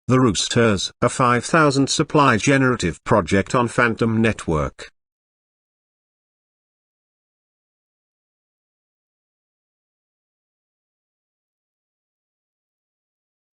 The Roosterz, a 5,000 supply generative project on Fantom network.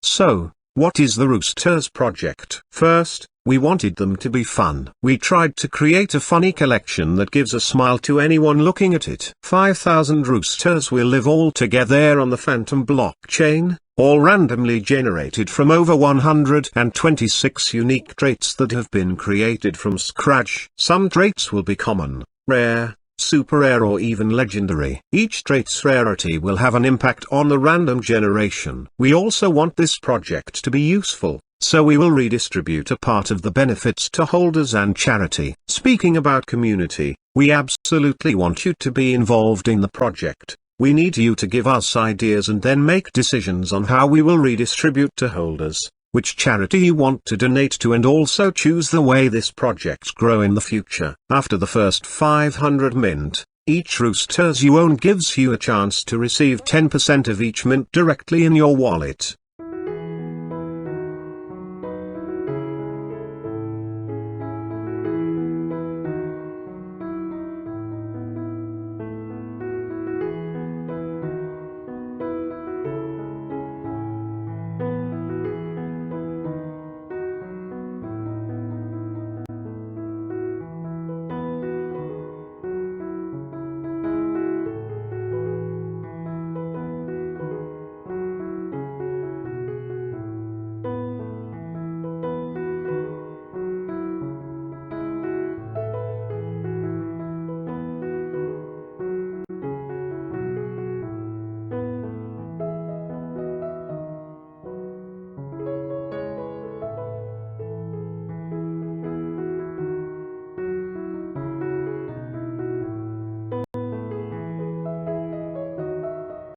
So, what is the Roosterz project? First, we wanted them to be fun. We tried to create a funny collection that gives a smile to anyone looking at it. 5,000 Roosterz will live all together on the Fantom blockchain, all randomly generated from over 126 unique traits that have been created from scratch. Some traits will be common, rare, super rare or even legendary. Each trait's rarity will have an impact on the random generation. We also want this project to be useful, so we will redistribute a part of the benefits to holders and charity. Speaking about community, we absolutely want you to be involved in the project. We need you to give us ideas and then make decisions on how we will redistribute to holders, which charity you want to donate to, and also choose the way this project grow in the future. After the first 500 mint, each Roosterz you own gives you a chance to receive 10% of each mint directly in your wallet.